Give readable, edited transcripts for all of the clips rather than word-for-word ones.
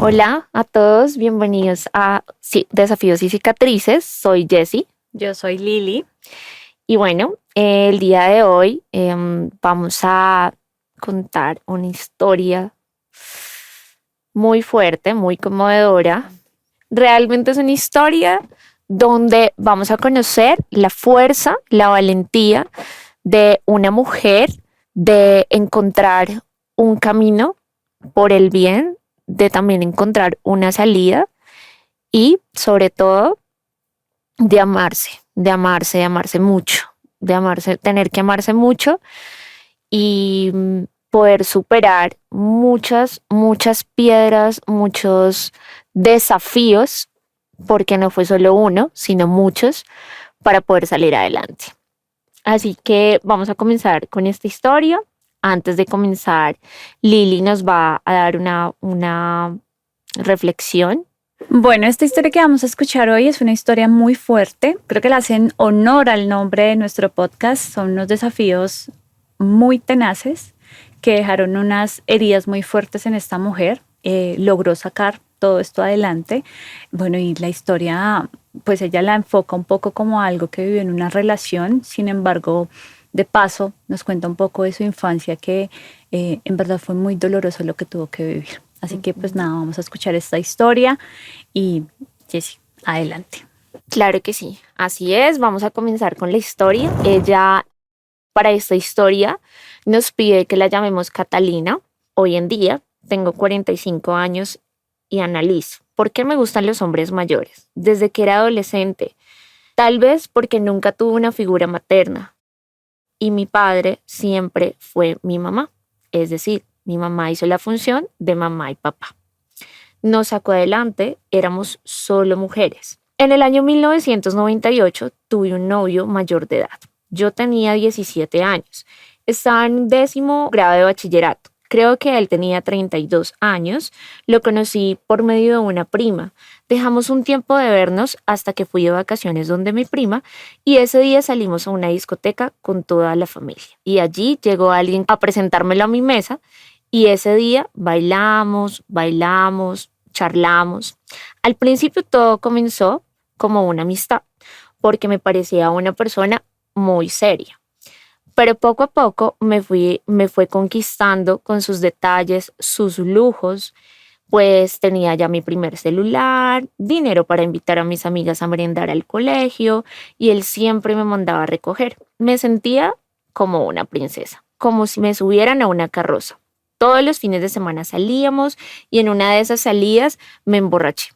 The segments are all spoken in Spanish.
Hola a todos, bienvenidos a Desafíos y Cicatrices. Soy Jessie Yo soy Lili. y bueno, el día de hoy vamos a contar una historia muy fuerte, muy conmovedora. Realmente es una historia donde vamos a conocer la fuerza, la valentía de una mujer de encontrar un camino por el bien, de también encontrar una salida y sobre todo de amarse mucho, de amarse, tener que amarse mucho y poder superar muchas piedras, muchos desafíos, porque no fue solo uno, sino muchos, para poder salir adelante. Así que vamos a comenzar con esta historia. Antes de comenzar, Lili nos va a dar una reflexión. Bueno, esta historia que vamos a escuchar hoy es una historia muy fuerte. Creo que le hacen honor al nombre de nuestro podcast. Son unos desafíos muy tenaces que dejaron unas heridas muy fuertes en esta mujer. Logró sacar todo esto adelante. Bueno, y la historia, pues ella la enfoca un poco como algo que vivió en una relación. Sin embargo, de paso, nos cuenta un poco de su infancia que en verdad fue muy doloroso lo que tuvo que vivir. Así que pues nada, vamos a escuchar esta historia y Jessie, adelante. Claro que sí, así es. Vamos a comenzar con la historia. Ella, para esta historia, nos pide que la llamemos Catalina. Hoy en día tengo 45 años y analizo por qué me gustan los hombres mayores. Desde que era adolescente, tal vez porque nunca tuve una figura materna y mi padre siempre fue mi mamá. Es decir, mi mamá hizo la función de mamá y papá. Nos sacó adelante, éramos solo mujeres. En el año 1998 tuve un novio mayor de edad. Yo tenía 17 años. Estaba en 10º grado de bachillerato. Creo que él tenía 32 años. Lo conocí por medio de una prima. Dejamos un tiempo de vernos hasta que fui de vacaciones donde mi prima y ese día salimos a una discoteca con toda la familia. Y allí llegó alguien a presentármelo a mi mesa y ese día bailamos, charlamos. Al principio todo comenzó como una amistad, porque me parecía una persona muy seria. Pero poco a poco me fue conquistando con sus detalles, sus lujos, pues tenía ya mi primer celular, dinero para invitar a mis amigas a merendar al colegio y él siempre me mandaba a recoger. Me sentía como una princesa, como si me subieran a una carroza. Todos los fines de semana salíamos y en una de esas salidas me emborraché.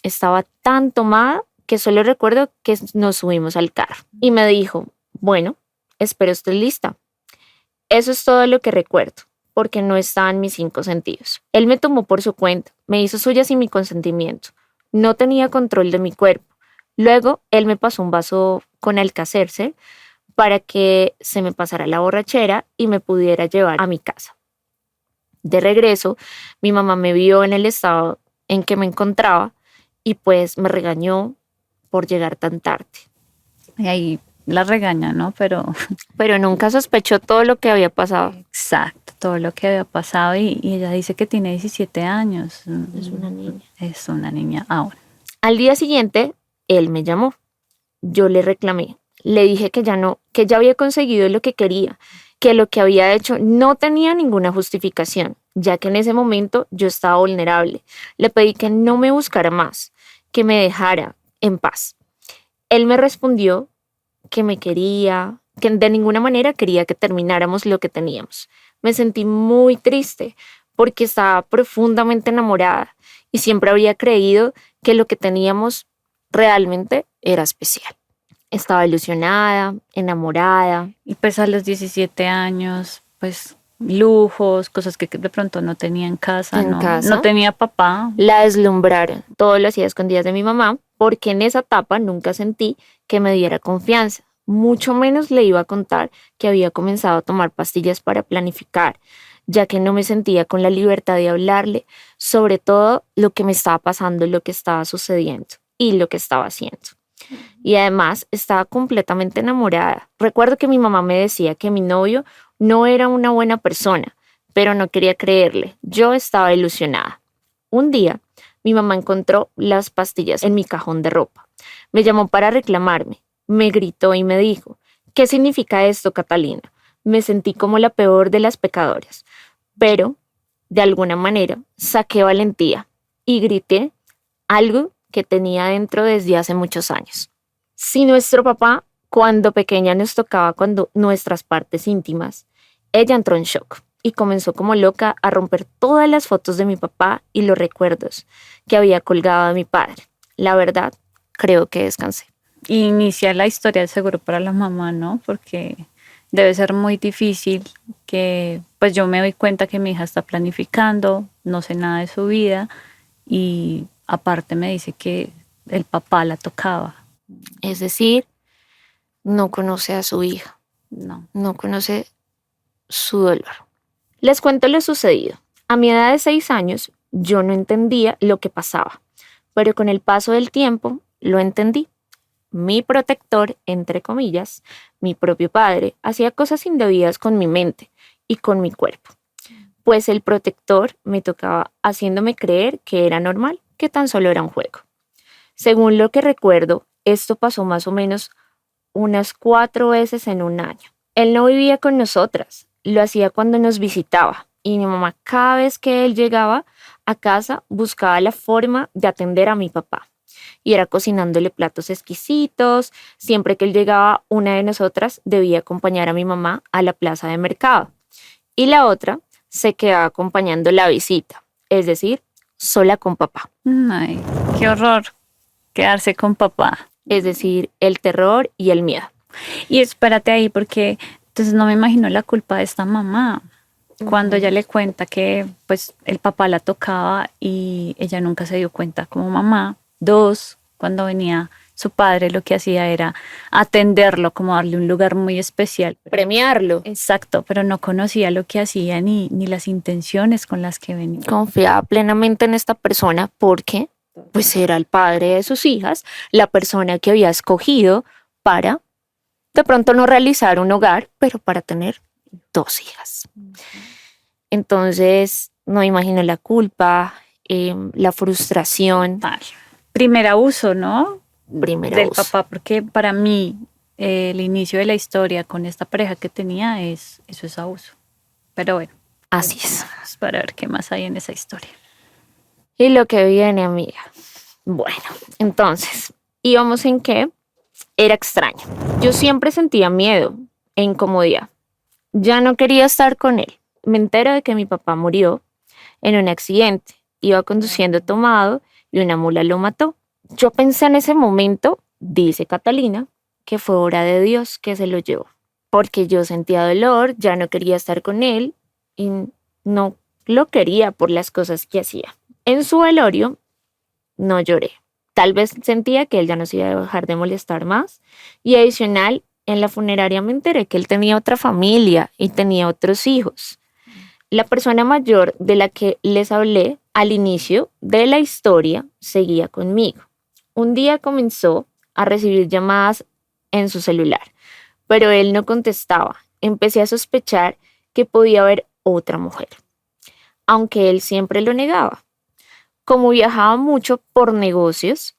Estaba tan tomada que solo recuerdo que nos subimos al carro y me dijo, bueno, espero estés lista. Eso es todo lo que recuerdo, porque no estaban mis 5 sentidos. Él me tomó por su cuenta, me hizo suya sin mi consentimiento. No tenía control de mi cuerpo. Luego, él me pasó un vaso con Alka-Seltzer para que se me pasara la borrachera y me pudiera llevar a mi casa. De regreso, mi mamá me vio en el estado en que me encontraba y pues me regañó por llegar tan tarde. Y ahí la regaña, ¿no? Pero nunca sospechó todo lo que había pasado. Exacto, todo lo que había pasado y ella dice que tiene 17 años. Es una niña. Es una niña aún. Al día siguiente, él me llamó. Yo le reclamé. Le dije que ya no, que ya había conseguido lo que quería, que lo que había hecho no tenía ninguna justificación, ya que en ese momento yo estaba vulnerable. Le pedí que no me buscara más, que me dejara en paz. Él me respondió que me quería, que de ninguna manera quería que termináramos lo que teníamos. Me sentí muy triste porque estaba profundamente enamorada y siempre había creído que lo que teníamos realmente era especial. Estaba ilusionada, enamorada. Y pues a los 17 años, pues lujos, cosas que de pronto no tenía en casa, no tenía papá. La deslumbraron. Todo lo hacía a escondidas de mi mamá porque en esa etapa nunca sentí que me diera confianza. Mucho menos le iba a contar que había comenzado a tomar pastillas para planificar, ya que no me sentía con la libertad de hablarle sobre todo lo que me estaba pasando, lo que estaba sucediendo y lo que estaba haciendo. Y además estaba completamente enamorada. Recuerdo que mi mamá me decía que mi novio no era una buena persona, pero no quería creerle. Yo estaba ilusionada. Un día mi mamá encontró las pastillas en mi cajón de ropa. Me llamó para reclamarme, me gritó y me dijo, ¿qué significa esto, Catalina? Me sentí como la peor de las pecadoras, pero de alguna manera saqué valentía y grité algo que tenía dentro desde hace muchos años. Si nuestro papá, cuando pequeña, nos tocaba cuando nuestras partes íntimas, ella entró en shock y comenzó como loca a romper todas las fotos de mi papá y los recuerdos que había colgado de mi padre. La verdad, creo que descansé. Inicia la historia seguro para la mamá, ¿no? Porque debe ser muy difícil que, pues yo me doy cuenta que mi hija está planificando, no sé nada de su vida y aparte me dice que el papá la tocaba. Es decir, no conoce a su hija, no conoce su dolor. Les cuento lo sucedido. A mi edad de 6 años, yo no entendía lo que pasaba, pero con el paso del tiempo lo entendí. Mi protector, entre comillas, mi propio padre, hacía cosas indebidas con mi mente y con mi cuerpo, pues el protector me tocaba haciéndome creer que era normal, que tan solo era un juego. Según lo que recuerdo, esto pasó más o menos unas 4 veces en un año. Él no vivía con nosotras, lo hacía cuando nos visitaba y mi mamá cada vez que él llegaba a casa buscaba la forma de atender a mi papá. Y era cocinándole platos exquisitos. Siempre que él llegaba, una de nosotras debía acompañar a mi mamá a la plaza de mercado y la otra se quedaba acompañando la visita, es decir, sola con papá. Ay, qué horror quedarse con papá. Es decir, el terror y el miedo. Y espérate ahí porque entonces no me imagino la culpa de esta mamá. Cuando ella le cuenta que pues el papá la tocaba y ella nunca se dio cuenta como mamá. 2, cuando venía su padre lo que hacía era atenderlo, como darle un lugar muy especial. Premiarlo. Exacto, pero no conocía lo que hacía ni las intenciones con las que venía. Confiaba plenamente en esta persona porque pues era el padre de sus hijas, la persona que había escogido para de pronto no realizar un hogar, pero para tener 2 hijas. Entonces, no imagino la culpa, la frustración. Tal. Primer abuso, ¿no? Primer del abuso. papá, porque para mí el inicio de la historia con esta pareja que tenía eso es abuso. Pero bueno, Así es. vamos para ver qué más hay en esa historia. Y lo que viene, amiga. Bueno, entonces, íbamos en que era extraño. Yo siempre sentía miedo e incomodidad. Ya no quería estar con él. Me entero de que mi papá murió en un accidente. Iba conduciendo tomado y una mula lo mató. Yo pensé en ese momento, dice Catalina, que fue obra de Dios que se lo llevó. Porque yo sentía dolor, ya no quería estar con él y no lo quería por las cosas que hacía. En su velorio no lloré. Tal vez sentía que él ya no se iba a dejar de molestar más. Y adicional, en la funeraria me enteré que él tenía otra familia y tenía otros hijos. La persona mayor de la que les hablé al inicio de la historia seguía conmigo. Un día comenzó a recibir llamadas en su celular, pero él no contestaba. Empecé a sospechar que podía haber otra mujer, aunque él siempre lo negaba. Como viajaba mucho por negocios,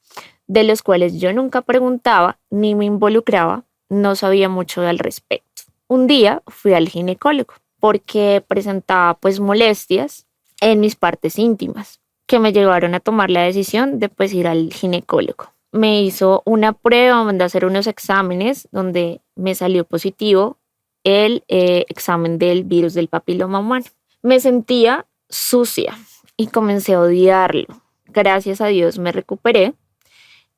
de los cuales yo nunca preguntaba ni me involucraba, no sabía mucho al respecto. Un día fui al ginecólogo porque presentaba pues molestias en mis partes íntimas que me llevaron a tomar la decisión de pues ir al ginecólogo. Me hizo una prueba, me mandó a hacer unos exámenes donde me salió positivo el examen del virus del papiloma humano. Me sentía sucia y comencé a odiarlo. Gracias a Dios me recuperé.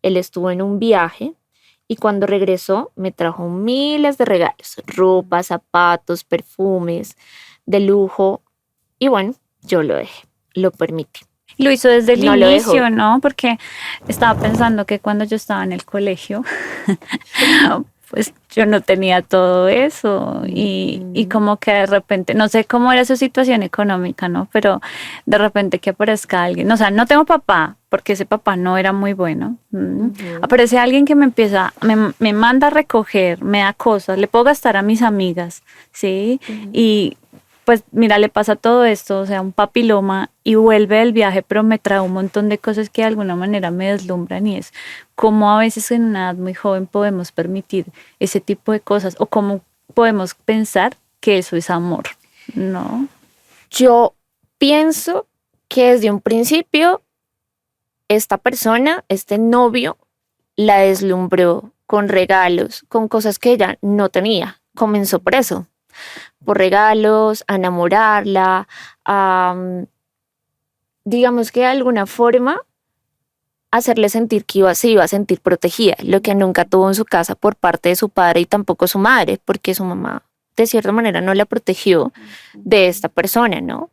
Él estuvo en un viaje y cuando regresó me trajo miles de regalos, ropa, zapatos, perfumes, de lujo. Y bueno, yo lo dejé, lo permití. Lo hizo desde el No lo inicio, dejó. ¿no? Porque estaba pensando que cuando yo estaba en el colegio, pues yo no tenía todo eso y como que de repente, no sé cómo era su situación económica, ¿no? Pero de repente que aparezca alguien, o sea, no tengo papá, porque ese papá no era muy bueno. Aparece alguien que me manda a recoger, me da cosas, le puedo gastar a mis amigas, ¿sí? Y pues mira, le pasa todo esto, o sea, un papiloma y vuelve del viaje, pero me trae un montón de cosas que de alguna manera me deslumbran y es cómo a veces en una edad muy joven podemos permitir ese tipo de cosas o cómo podemos pensar que eso es amor, ¿no? Yo pienso que desde un principio esta persona, este novio, la deslumbró con regalos, con cosas que ella no tenía. Comenzó por eso, por regalos, a enamorarla, digamos que de alguna forma hacerle sentir que se iba a sentir protegida, lo que nunca tuvo en su casa por parte de su padre y tampoco su madre, porque su mamá de cierta manera no la protegió de esta persona, ¿no?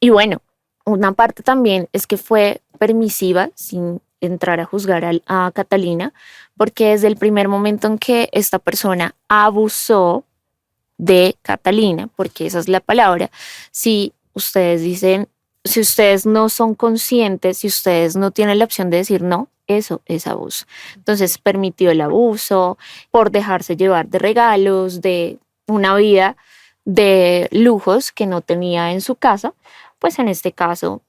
Y bueno, una parte también es que fue permisiva, sin entrar a juzgar a Catalina, porque desde el primer momento en que esta persona abusó de Catalina, porque esa es la palabra, si ustedes dicen, si ustedes no son conscientes, si ustedes no tienen la opción de decir no, eso es abuso. Entonces permitió el abuso por dejarse llevar de regalos, de una vida de lujos que no tenía en su casa. Pues en este caso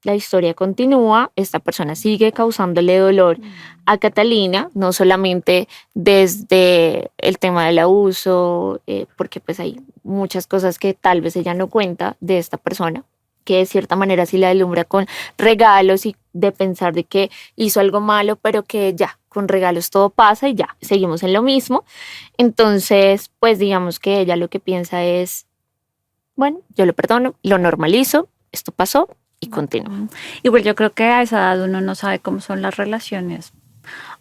la historia continúa, esta persona sigue causándole dolor a Catalina, no solamente desde el tema del abuso, porque pues hay muchas cosas que tal vez ella no cuenta de esta persona, que de cierta manera sí la deslumbra con regalos y de pensar de que hizo algo malo, pero que ya, con regalos todo pasa y ya, seguimos en lo mismo. Entonces, pues digamos que ella lo que piensa es, bueno, yo lo perdono, lo normalizo, esto pasó y continúa. Igual yo creo que a esa edad uno no sabe cómo son las relaciones.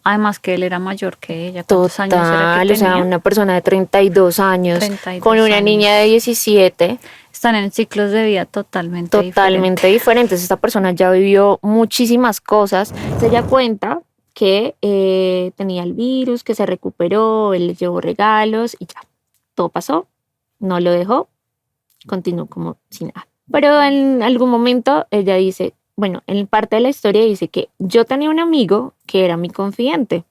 Además que él era mayor que ella. ¿Cuántos años era que Total, o sea, tenía? una persona de 32 años 32 con una años. niña de 17, Están en ciclos de vida totalmente totalmente diferentes. Esta persona ya vivió muchísimas cosas. Ella cuenta que tenía el virus, que se recuperó, él le llevó regalos y ya, todo pasó, no lo dejó, continuó como sin nada. Pero en algún momento ella dice, bueno, en parte de la historia dice que yo tenía un amigo que era mi confidente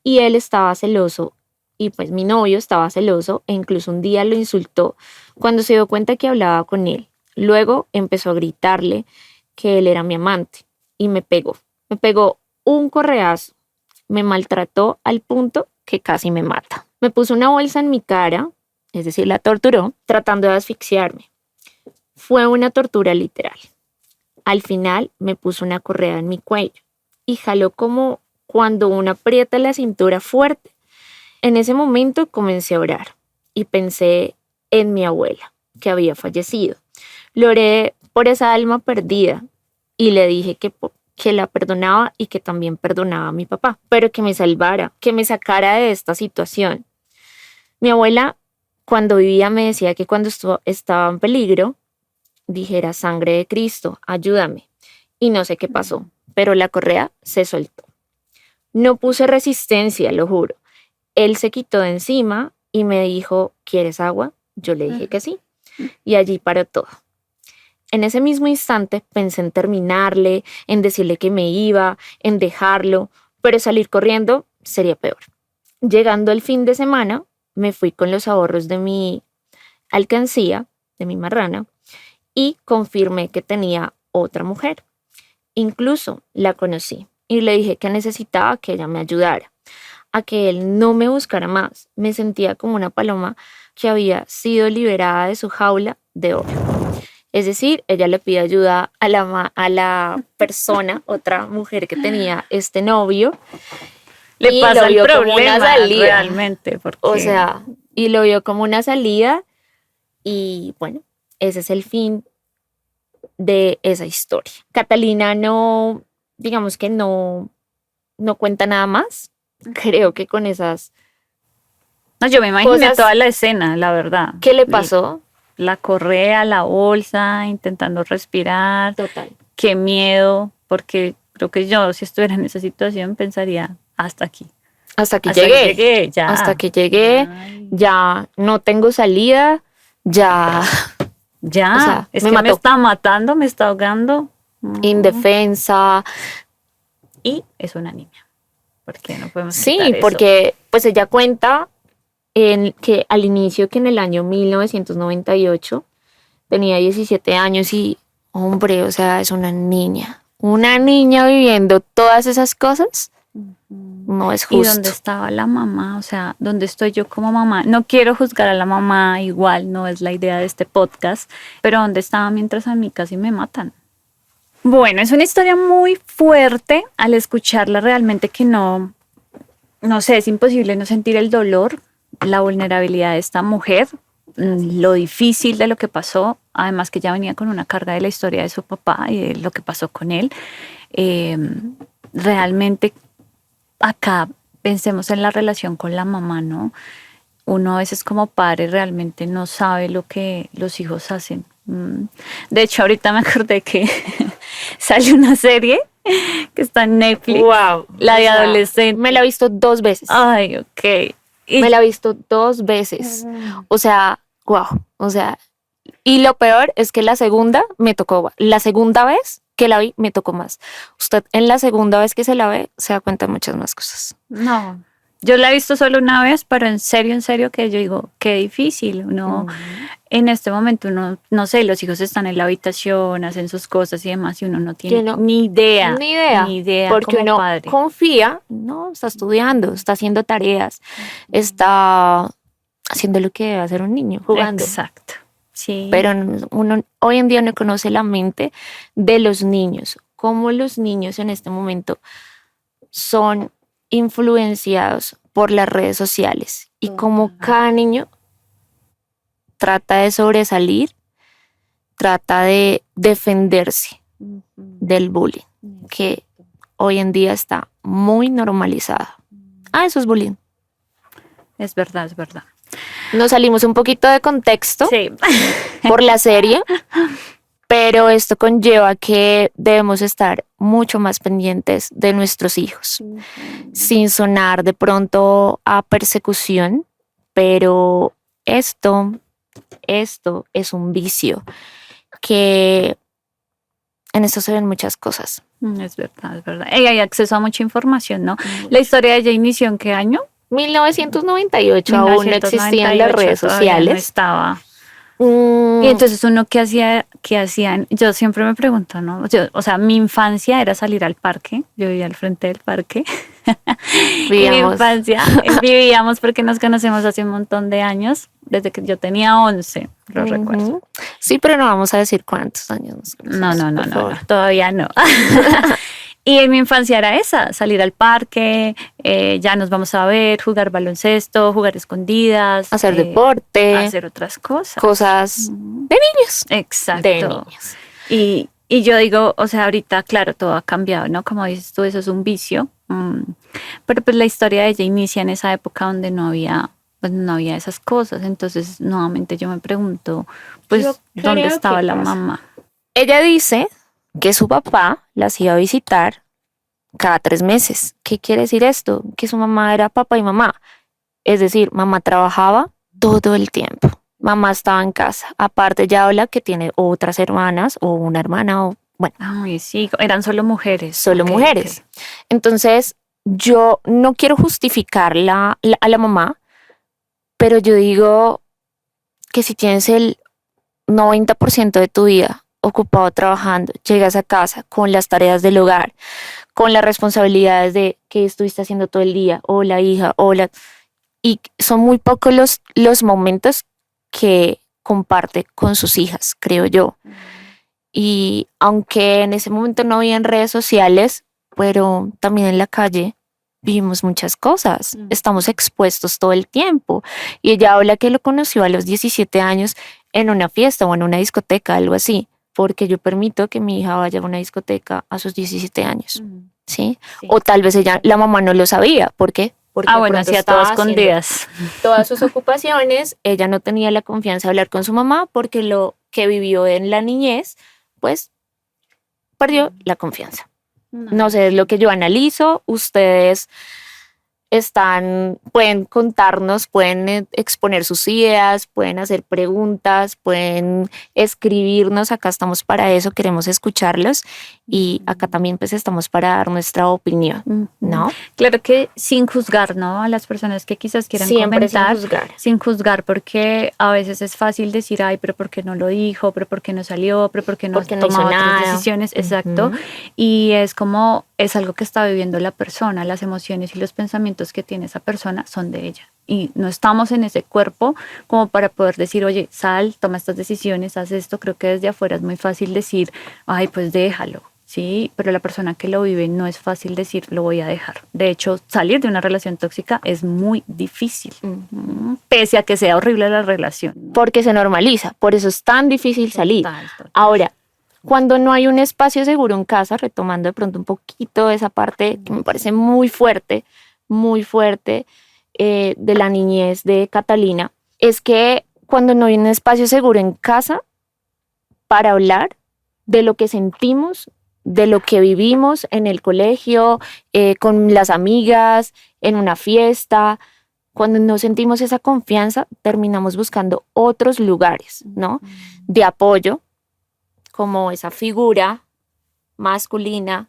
y él estaba celoso y pues mi novio estaba celoso e incluso un día lo insultó cuando se dio cuenta que hablaba con él. Luego empezó a gritarle que él era mi amante y me pegó un correazo, me maltrató al punto que casi me mata. Me puso una bolsa en mi cara, es decir, la torturó, tratando de asfixiarme. Fue una tortura literal. Al final me puso una correa en mi cuello y jaló como cuando uno aprieta la cintura fuerte. En ese momento comencé a orar y pensé en mi abuela, que había fallecido. Le oré por esa alma perdida y le dije que la perdonaba y que también perdonaba a mi papá, pero que me salvara, que me sacara de esta situación. Mi abuela, cuando vivía, me decía que cuando estaba en peligro, dijera: sangre de Cristo, ayúdame. Y no sé qué pasó, pero la correa se soltó. No puse resistencia, lo juro. Él se quitó de encima y me dijo: ¿quieres agua? Yo le dije que sí. Y allí paró todo. En ese mismo instante pensé en terminarle, en decirle que me iba, en dejarlo, pero salir corriendo sería peor. Llegando el fin de semana, me fui con los ahorros de mi alcancía, de mi marrana, y confirmé que tenía otra mujer. Incluso la conocí y le dije que necesitaba que ella me ayudara, a que él no me buscara más. Me sentía como una paloma que había sido liberada de su jaula de oro. Es decir, ella le pide ayuda a la persona, otra mujer que tenía este novio. Le pasa el como una problema salida. realmente. Porque... O sea, y lo vio como una salida y bueno, ese es el fin de esa historia. Catalina no, digamos que no cuenta nada más. Creo que con esas No, yo me imaginé cosas toda la escena, la verdad. ¿qué le pasó? La correa, la bolsa, intentando respirar. Total. Qué miedo, porque creo que yo, si estuviera en esa situación, pensaría hasta aquí. Hasta que Hasta llegué. que llegué, ya. Hasta que llegué, Ay. ya no tengo salida, ya Ya, o sea, es me que me mató. está matando, me está ahogando. Indefensa. Y es una niña. Porque no podemos Sí, quitar eso. porque pues ella cuenta que al inicio, que en el año 1998 tenía 17 años y, hombre, o sea, es una niña. Una niña viviendo todas esas cosas no es ¿Y justo. dónde estaba la mamá? O sea, ¿dónde estoy yo como mamá? No quiero juzgar a la mamá, igual no es la idea de este podcast, pero ¿dónde estaba mientras a mí casi me matan? Bueno, es una historia muy fuerte. Al escucharla realmente que no sé, es imposible no sentir el dolor, la vulnerabilidad de esta mujer, lo difícil de lo que pasó, además que ya venía con una carga de la historia de su papá y de lo que pasó con él. Eh, Realmente acá pensemos en la relación con la mamá, ¿no? Uno a veces como padre realmente no sabe lo que los hijos hacen. De hecho, ahorita me acordé que sale una serie que está en Netflix, Wow. la de adolescente. Me la he visto 2 veces. Ay, ok. Me la he visto 2 veces. O sea, wow. O sea, y lo peor es que la segunda me tocó. La segunda vez que la vi me tocó más. Usted en la segunda vez que se la ve se da cuenta de muchas más cosas. No, yo la he visto solo una vez, pero en serio que yo digo, qué difícil. Uno, en este momento, uno, no sé, los hijos están en la habitación, hacen sus cosas y demás, y uno no tiene ni idea. Ni idea Porque como uno padre. confía, no, está estudiando, está haciendo tareas, está haciendo lo que debe hacer un niño, jugando. Exacto. Sí. Pero uno hoy en día no conoce la mente de los niños, cómo los niños en este momento son influenciados por las redes sociales y cómo cada niño trata de sobresalir, trata de defenderse del bullying, que hoy en día está muy normalizado. Eso es bullying. Es verdad, es verdad. Nos salimos un poquito de contexto Sí. por la serie, pero esto conlleva que debemos estar mucho más pendientes de nuestros hijos, sin sonar de pronto a persecución, pero esto es un vicio que en esto se ven muchas cosas. Es verdad, es verdad. Y hay acceso a mucha información, ¿no? La historia de ella inició ¿en qué año? 1998, aún no existían las redes 1998, todavía sociales. no estaba. Y entonces uno, ¿qué hacían? Yo siempre me pregunto, ¿no? O sea, mi infancia era salir al parque. Yo vivía al frente del parque. Y mi infancia vivíamos porque nos conocemos hace un montón de años, desde que yo tenía 11, lo recuerdo. Sí, pero no vamos a decir cuántos años nos conocemos. No, todavía no. Y en mi infancia era esa, salir al parque, ya nos vamos a ver, jugar baloncesto, jugar escondidas. Hacer deporte. Hacer otras cosas. Cosas de niños. Exacto. De niños. Y yo digo, o sea, ahorita, claro, todo ha cambiado, ¿no? Como dices tú, eso es un vicio. Pero pues la historia de ella inicia en esa época donde no había esas cosas. Entonces, nuevamente yo me pregunto, pues, ¿dónde estaba la mamá? Ella dice que su papá las iba a visitar cada 3 meses. ¿Qué quiere decir esto? Que su mamá era papá y mamá. Es decir, mamá trabajaba todo el tiempo. Mamá estaba en casa. Aparte ya habla que tiene otras hermanas o una hermana o bueno. Ay, sí, eran solo mujeres. Solo mujeres. Okay. Entonces, yo no quiero justificar a la mamá, pero yo digo que si tienes el 90% de tu vida ocupado trabajando, llegas a casa con las tareas del hogar, con las responsabilidades de qué estuviste haciendo todo el día, o la hija, y son muy pocos los momentos que comparte con sus hijas, creo yo. Y aunque en ese momento no había redes sociales, pero también en la calle vivimos muchas cosas, estamos expuestos todo el tiempo. Y ella habla que lo conoció a los 17 años en una fiesta o en una discoteca, algo así, porque yo permito que mi hija vaya a una discoteca a sus 17 años, ¿sí? O tal vez la mamá no lo sabía, ¿por qué? Porque bueno, hacía todas escondidas. Todas sus ocupaciones, ella no tenía la confianza de hablar con su mamá porque lo que vivió en la niñez, pues perdió la confianza. No sé, es lo que yo analizo. Ustedes pueden contarnos, pueden exponer sus ideas, pueden hacer preguntas, pueden escribirnos. Acá estamos para eso, queremos escucharlos y acá también pues estamos para dar nuestra opinión, ¿no? Claro que sin juzgar, ¿no? A las personas que quizás quieran Siempre comentar. sin juzgar, porque a veces es fácil decir, ay, pero ¿por qué no lo dijo? ¿Pero por qué no salió? ¿Pero por qué no tomó otras decisiones? Exacto. Y es como, es algo que está viviendo la persona, las emociones y los pensamientos que tiene esa persona son de ella. Y no estamos en ese cuerpo como para poder decir, oye, sal, toma estas decisiones, haz esto. Creo que desde afuera es muy fácil decir, ay, pues déjalo, ¿sí? Pero la persona que lo vive no es fácil decir, lo voy a dejar. De hecho, salir de una relación tóxica es muy difícil, pese a que sea horrible la relación, ¿no? Porque se normaliza, por eso es tan difícil salir. Total. Ahora, cuando no hay un espacio seguro en casa, retomando de pronto un poquito esa parte que me parece muy fuerte de la niñez de Catalina, es que cuando no hay un espacio seguro en casa para hablar de lo que sentimos, de lo que vivimos en el colegio, con las amigas, en una fiesta, cuando no sentimos esa confianza, terminamos buscando otros lugares, ¿no? De apoyo, como esa figura masculina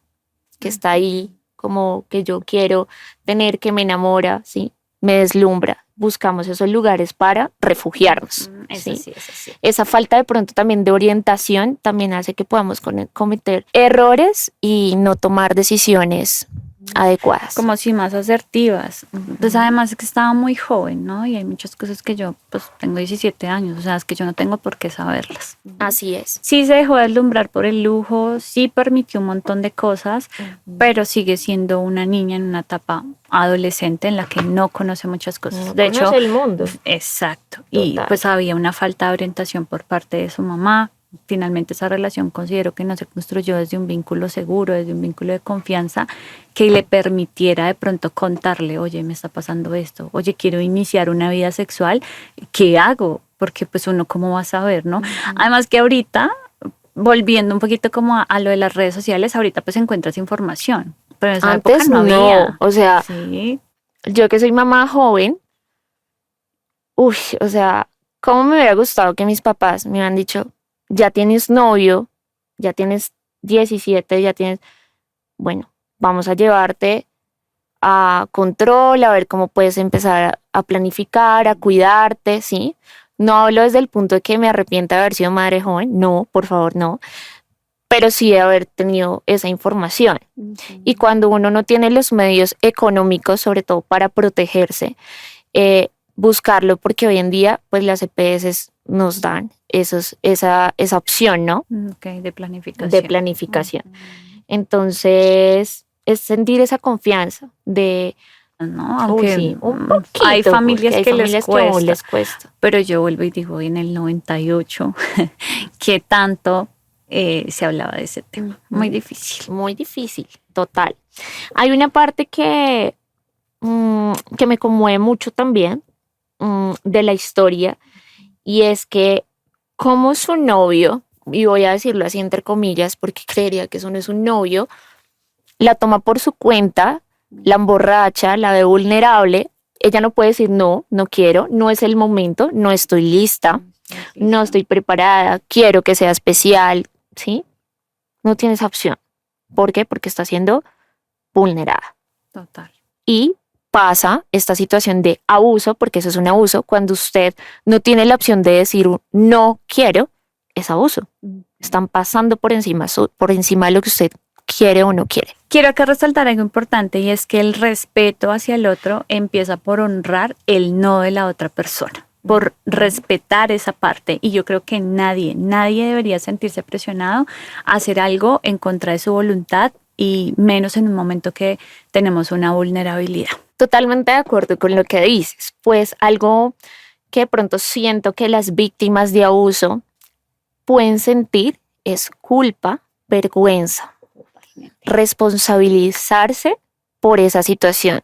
que está ahí, como que yo quiero tener, que me enamora, ¿sí? Me deslumbra. Buscamos esos lugares para refugiarnos. Eso ¿sí? sí, eso sí. Esa falta de pronto también de orientación también hace que podamos cometer errores y no tomar decisiones adecuadas. Como si más asertivas. Pues además es que estaba muy joven, ¿no? Y hay muchas cosas que yo, pues tengo 17 años, o sea, es que yo no tengo por qué saberlas. Así es. Sí se dejó deslumbrar por el lujo, sí permitió un montón de cosas, pero sigue siendo una niña en una etapa adolescente en la que no conoce muchas cosas. No de hecho, el mundo. Exacto. Total. Y pues había una falta de orientación por parte de su mamá. Finalmente esa relación considero que no se construyó desde un vínculo seguro, desde un vínculo de confianza que le permitiera de pronto contarle, oye, me está pasando esto, oye, quiero iniciar una vida sexual, ¿qué hago? Porque pues uno cómo va a saber, ¿no? Además que ahorita, volviendo un poquito como a lo de las redes sociales, ahorita pues encuentras información, pero en esa Antes época no había. o sea, Sí. yo que soy mamá joven, o sea, ¿cómo me hubiera gustado que mis papás me hubieran dicho, ya tienes novio, ya tienes 17, ya tienes, bueno, vamos a llevarte a control, a ver cómo puedes empezar a planificar, a cuidarte, ¿sí? No hablo desde el punto de que me arrepienta de haber sido madre joven, no, por favor, no, pero sí de haber tenido esa información. Y cuando uno no tiene los medios económicos, sobre todo para protegerse, buscarlo, porque hoy en día pues las EPS nos dan esa opción, ¿no? Ok, de planificación. De planificación. Entonces, es sentir esa confianza de... ¿no? Aunque sí, un poquito, hay familias que les cuesta. Pero yo vuelvo y digo, en el 98, ¿qué tanto se hablaba de ese tema? Muy difícil. Muy difícil, total. Hay una parte que me conmueve mucho también de la historia, y es que como su novio, y voy a decirlo así entre comillas porque creería que eso no es un novio, la toma por su cuenta, la emborracha, la ve vulnerable. Ella no puede decir no, no quiero, no es el momento, no estoy lista, no estoy preparada, quiero que sea especial, ¿sí? No tiene esa opción. ¿Por qué? Porque está siendo vulnerada. Total. Y pasa esta situación de abuso, porque eso es un abuso, cuando usted no tiene la opción de decir no quiero, es abuso. Están pasando por encima de lo que usted quiere o no quiere. Quiero acá resaltar algo importante, y es que el respeto hacia el otro empieza por honrar el no de la otra persona, por respetar esa parte. Y yo creo que nadie debería sentirse presionado a hacer algo en contra de su voluntad, y menos en un momento que tenemos una vulnerabilidad. Totalmente de acuerdo con lo que dices. Pues algo que de pronto siento que las víctimas de abuso pueden sentir es culpa, vergüenza, responsabilizarse por esa situación.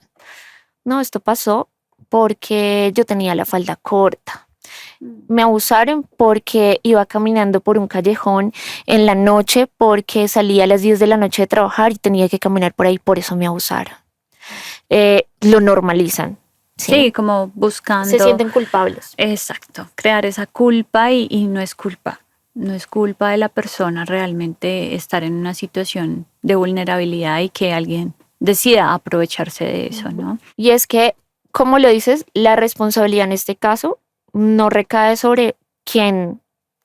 No, esto pasó porque yo tenía la falda corta. Me abusaron porque iba caminando por un callejón en la noche, porque salía a las 10 de la noche de trabajar y tenía que caminar por ahí, por eso me abusaron. lo normalizan. Sí, como buscando. Se sienten culpables. Exacto, crear esa culpa y no es culpa. No es culpa de la persona realmente estar en una situación de vulnerabilidad y que alguien decida aprovecharse de eso, ¿no? Y es que, como lo dices, la responsabilidad en este caso no recae sobre quien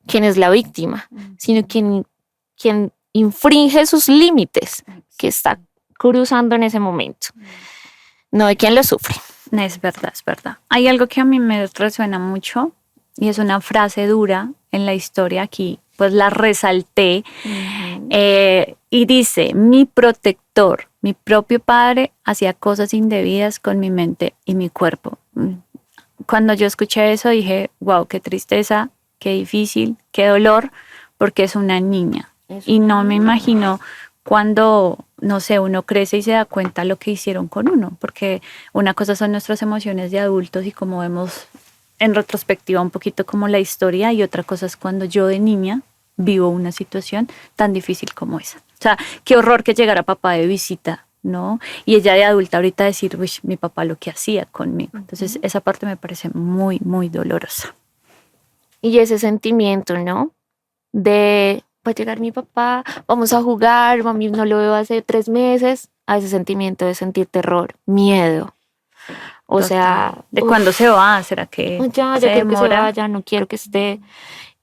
es la víctima, sino quien infringe sus límites que está cruzando en ese momento, no de quien lo sufre. Es verdad, es verdad. Hay algo que a mí me resuena mucho y es una frase dura en la historia aquí, pues la resalté y dice, mi protector, mi propio padre hacía cosas indebidas con mi mente y mi cuerpo. Cuando yo escuché eso dije, wow, qué tristeza, qué difícil, qué dolor, porque es una niña. Y no me imagino cuando, no sé, uno crece y se da cuenta lo que hicieron con uno, porque una cosa son nuestras emociones de adultos y como vemos en retrospectiva un poquito como la historia, y otra cosa es cuando yo de niña vivo una situación tan difícil como esa. O sea, qué horror que llegara papá de visita, ¿no? Y ella de adulta ahorita decir, uy, mi papá lo que hacía conmigo. Entonces esa parte me parece muy, muy dolorosa. Y ese sentimiento, ¿no? De, va a llegar mi papá, vamos a jugar, mami no lo veo hace 3 meses, a ese sentimiento de sentir terror, miedo. O Total. sea, ¿de cuándo se va? ¿Será que ya se quiero que se demora? vaya, no quiero que esté?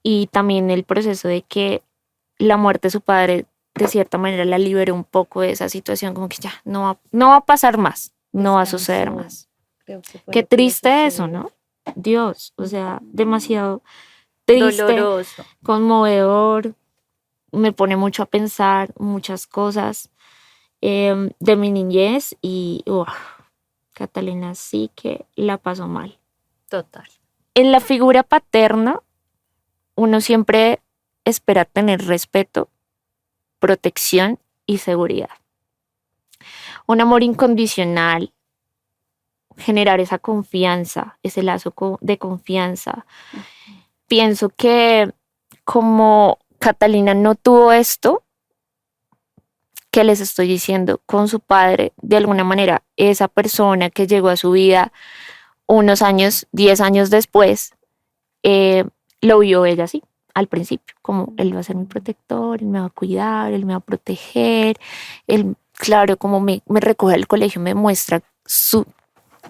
Y también el proceso de que la muerte de su padre de cierta manera la liberó un poco de esa situación, como que ya no va a pasar más, no va a suceder más. Qué triste eso, ¿no? Dios, o sea, demasiado triste, Doloroso. conmovedor, me pone mucho a pensar muchas cosas de mi niñez y Catalina sí que la pasó mal. Total. En la figura paterna, uno siempre espera tener respeto, protección y seguridad. Un amor incondicional, generar esa confianza, ese lazo de confianza. Pienso que como Catalina no tuvo esto que les estoy diciendo con su padre, de alguna manera esa persona que llegó a su vida unos años, 10 años después, lo vio ella así al principio, como él va a ser mi protector, él me va a cuidar, él me va a proteger, él, claro, como me recoge al colegio, me muestra su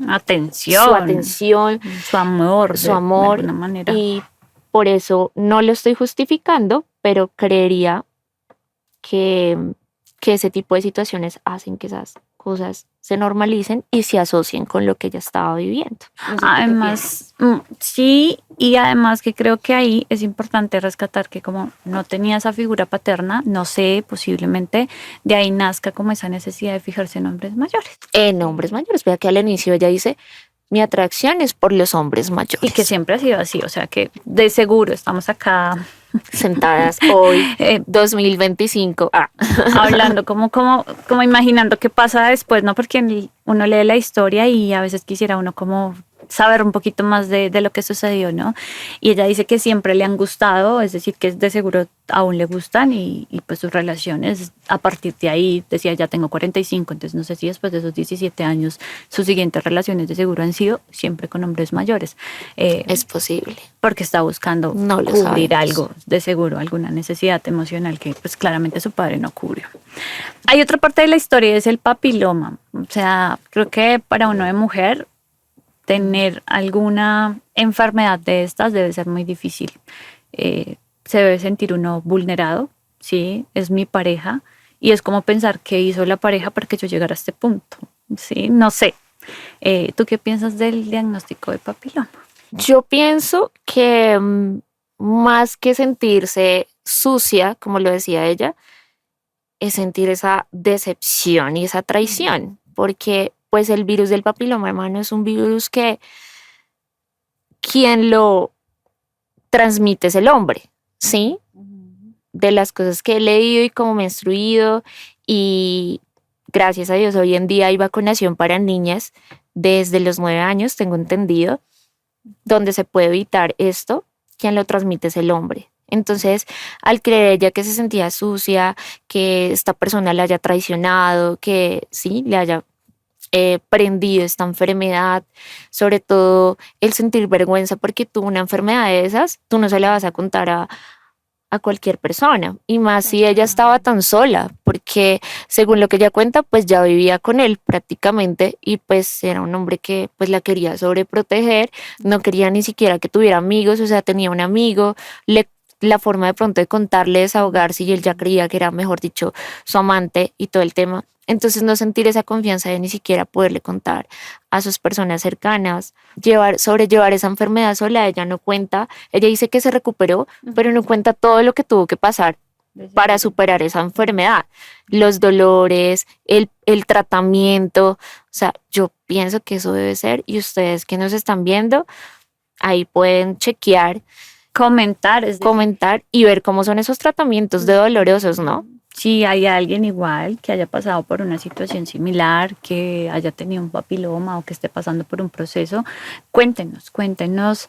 atención, su amor, su de amor, alguna manera. y por eso no lo estoy justificando, pero creería que ese tipo de situaciones hacen que esas cosas se normalicen y se asocien con lo que ella estaba viviendo. No sé, Además, sí, y además que creo que ahí es importante rescatar que como no tenía esa figura paterna, no sé, posiblemente de ahí nazca como esa necesidad de fijarse en hombres mayores. En hombres mayores, vea que al inicio ella dice, mi atracción es por los hombres mayores. Y que siempre ha sido así, o sea que de seguro estamos acá sentadas hoy, 2025, hablando como imaginando qué pasa después, ¿no? Porque uno lee la historia y a veces quisiera uno como saber un poquito más de lo que sucedió, ¿no? Y ella dice que siempre le han gustado, es decir, que de seguro aún le gustan y pues sus relaciones a partir de ahí, decía, ya tengo 45, entonces no sé si después de esos 17 años sus siguientes relaciones de seguro han sido siempre con hombres mayores. Es posible. Porque está buscando cubrir algo, de seguro, alguna necesidad emocional que pues claramente su padre no cubrió. Hay otra parte de la historia, es el papiloma. O sea, creo que para uno de mujer tener alguna enfermedad de estas debe ser muy difícil. Se debe sentir uno vulnerado, ¿sí? Es mi pareja y es como pensar qué hizo la pareja para que yo llegara a este punto, ¿sí? No sé. ¿Tú qué piensas del diagnóstico de papiloma? Yo pienso que más que sentirse sucia, como lo decía ella, es sentir esa decepción y esa traición, porque pues el virus del papiloma humano es un virus que quien lo transmite es el hombre, ¿sí? De las cosas que he leído y como me he instruido, y gracias a Dios hoy en día hay vacunación para niñas desde los 9 años, tengo entendido, donde se puede evitar esto, quien lo transmite es el hombre. Entonces, al creer ella que se sentía sucia, que esta persona la haya traicionado, que sí, le haya prendido esta enfermedad, sobre todo el sentir vergüenza porque tuvo una enfermedad de esas, tú no se la vas a contar a cualquier persona, y más si ella estaba tan sola, porque según lo que ella cuenta, pues ya vivía con él prácticamente y pues era un hombre que pues la quería sobreproteger, no quería ni siquiera que tuviera amigos, o sea, tenía un amigo, la forma de pronto de contarle, desahogarse y él ya creía que era, mejor dicho, su amante y todo el tema. Entonces no sentir esa confianza de ni siquiera poderle contar a sus personas cercanas, sobrellevar esa enfermedad sola, ella no cuenta, ella dice que se recuperó, pero no cuenta todo lo que tuvo que pasar para superar esa enfermedad, los dolores, el tratamiento, o sea, yo pienso que eso debe ser, y ustedes que nos están viendo, ahí pueden chequear, comentar y ver cómo son esos tratamientos de dolorosos, ¿no? Si hay alguien igual que haya pasado por una situación similar, que haya tenido un papiloma o que esté pasando por un proceso, cuéntenos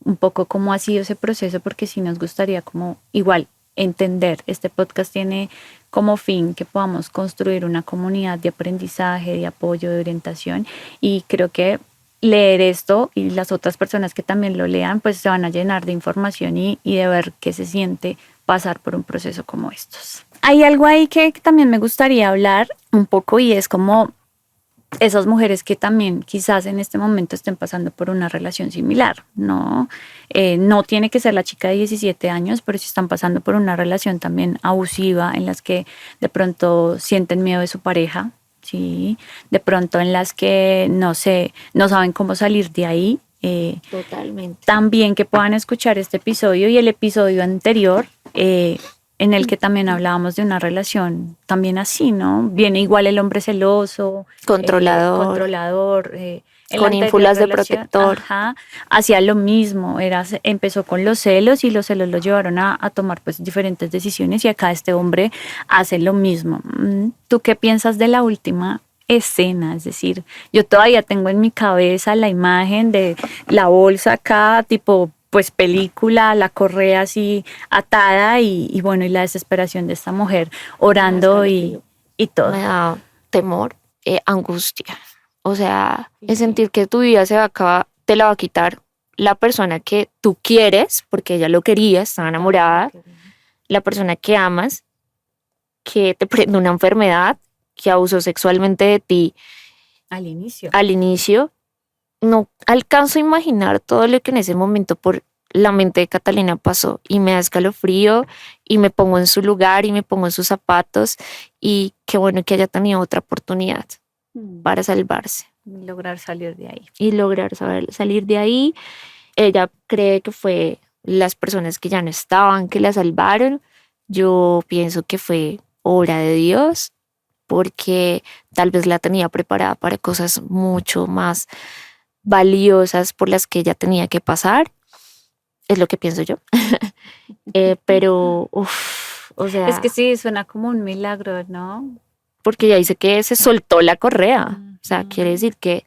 un poco cómo ha sido ese proceso, porque sí nos gustaría como igual entender. Este podcast tiene como fin que podamos construir una comunidad de aprendizaje, de apoyo, de orientación, y creo que leer esto y las otras personas que también lo lean, pues se van a llenar de información y de ver qué se siente pasar por un proceso como estos. Hay algo ahí que también me gustaría hablar un poco, y es como esas mujeres que también quizás en este momento estén pasando por una relación similar, ¿no? No tiene que ser la chica de 17 años, pero si están pasando por una relación también abusiva en las que de pronto sienten miedo de su pareja, ¿sí? De pronto en las que no saben cómo salir de ahí. Totalmente. También que puedan escuchar este episodio y el episodio anterior, en el que también hablábamos de una relación también así, ¿no? Viene igual el hombre celoso, controlador, con ínfulas de protector. Ajá, hacía lo mismo, empezó con los celos y los celos lo llevaron a tomar pues diferentes decisiones, y acá este hombre hace lo mismo. ¿Tú qué piensas de la última escena? Es decir, yo todavía tengo en mi cabeza la imagen de la bolsa acá, tipo pues película, la correa así atada y bueno, y la desesperación de esta mujer orando y todo. Me da temor, angustia. O sea, es sentir que tu vida se va a acabar, te la va a quitar la persona que tú quieres, porque ella lo quería, estaba enamorada, la persona que amas, que te prende una enfermedad, que abusó sexualmente de ti al inicio. No alcanzo a imaginar todo lo que en ese momento por la mente de Catalina pasó, y me da escalofrío y me pongo en su lugar y me pongo en sus zapatos, y qué bueno que haya tenido otra oportunidad para salvarse. Y lograr salir de ahí. Y lograr salir de ahí. Ella cree que fue las personas que ya no estaban que la salvaron. Yo pienso que fue obra de Dios, porque tal vez la tenía preparada para cosas mucho más valiosas por las que ella tenía que pasar. Es lo que pienso yo. Pero, o sea... Es que sí, suena como un milagro, ¿no? Porque ella dice que se soltó la correa. O sea, quiere decir que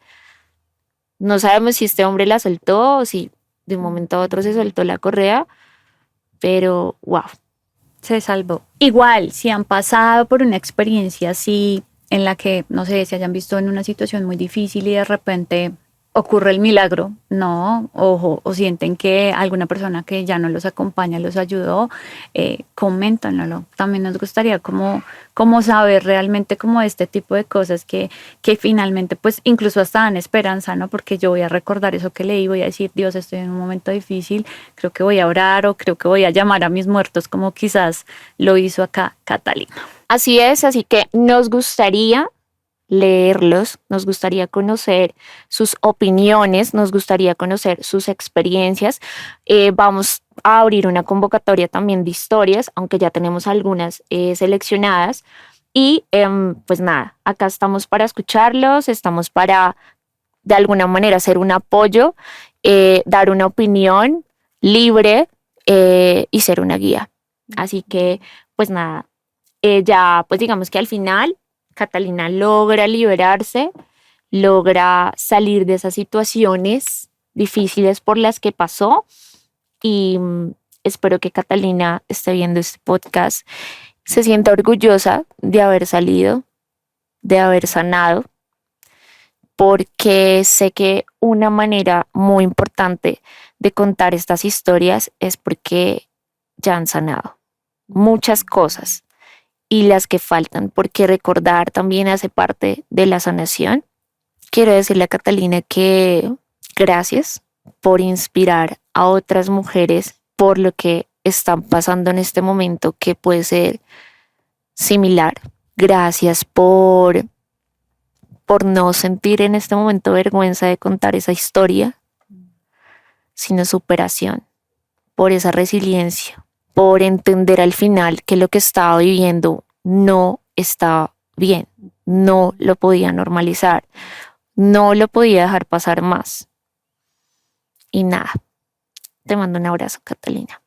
no sabemos si este hombre la soltó o si de un momento a otro se soltó la correa, pero wow. Se salvó. Igual, si han pasado por una experiencia así, en la que, no sé, se hayan visto en una situación muy difícil y de repente ocurre el milagro, ¿no? O sienten que alguna persona que ya no los acompaña los ayudó, coméntanoslo. También nos gustaría como saber realmente como este tipo de cosas que finalmente pues incluso hasta dan esperanza, ¿no? Porque yo voy a recordar eso que leí, voy a decir, Dios, estoy en un momento difícil, creo que voy a orar o creo que voy a llamar a mis muertos, como quizás lo hizo acá Catalina. Así es, así que nos gustaría leerlos, nos gustaría conocer sus opiniones, nos gustaría conocer sus experiencias. Vamos a abrir una convocatoria también de historias, aunque ya tenemos algunas seleccionadas. Y pues nada, acá estamos para escucharlos, estamos para de alguna manera hacer un apoyo, dar una opinión libre y ser una guía. Así que pues nada, ya pues digamos que al final Catalina logra liberarse, logra salir de esas situaciones difíciles por las que pasó, y espero que Catalina esté viendo este podcast, se sienta orgullosa de haber salido, de haber sanado, porque sé que una manera muy importante de contar estas historias es porque ya han sanado muchas cosas y las que faltan, porque recordar también hace parte de la sanación. Quiero decirle a Catalina que gracias por inspirar a otras mujeres por lo que están pasando en este momento, que puede ser similar. Gracias por no sentir en este momento vergüenza de contar esa historia, sino superación, por esa resiliencia, por entender al final que lo que estaba viviendo no estaba bien, no lo podía normalizar, no lo podía dejar pasar más. Y nada, te mando un abrazo, Catalina.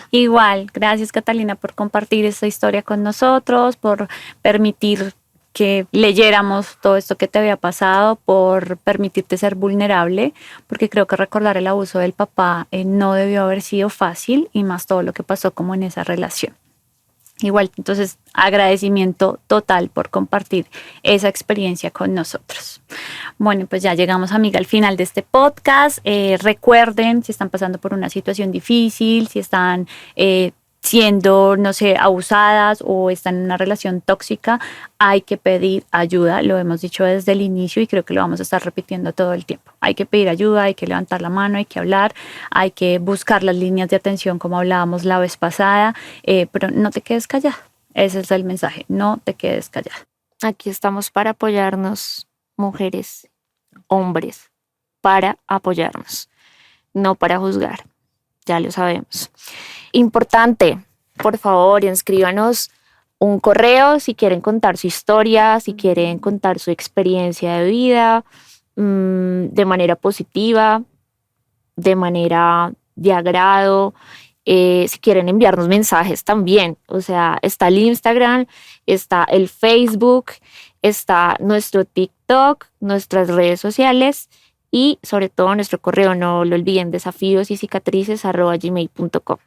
Igual, gracias Catalina por compartir esta historia con nosotros, por permitir que leyéramos todo esto que te había pasado, por permitirte ser vulnerable, porque creo que recordar el abuso del papá no debió haber sido fácil, y más todo lo que pasó como en esa relación. Igual, entonces, agradecimiento total por compartir esa experiencia con nosotros. Bueno, pues ya llegamos, amiga, al final de este podcast. Recuerden, si están pasando por una situación difícil, si están siendo, no sé, abusadas o están en una relación tóxica, hay que pedir ayuda. Lo hemos dicho desde el inicio y creo que lo vamos a estar repitiendo todo el tiempo. Hay que pedir ayuda, hay que levantar la mano, hay que hablar, hay que buscar las líneas de atención como hablábamos la vez pasada, pero no te quedes callada. Ese es el mensaje, no te quedes callada. Aquí estamos para apoyarnos, mujeres, hombres, para apoyarnos, no para juzgar, ya lo sabemos. Importante, por favor, inscríbanos un correo si quieren contar su historia, si quieren contar su experiencia de vida de manera positiva, de manera de agrado. Si quieren enviarnos mensajes también, o sea, está el Instagram, está el Facebook, está nuestro TikTok, nuestras redes sociales y sobre todo nuestro correo, no lo olviden, desafiosYcicatrices@gmail.com.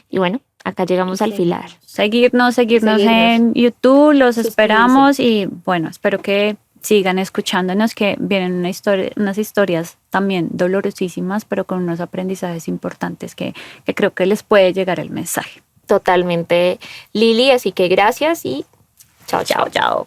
Y bueno, acá llegamos al final. Seguirnos en YouTube, los esperamos y bueno, espero que sigan escuchándonos, que vienen unas historias también dolorosísimas, pero con unos aprendizajes importantes que creo que les puede llegar el mensaje. Totalmente, Lili, así que gracias y chao, chao, chao.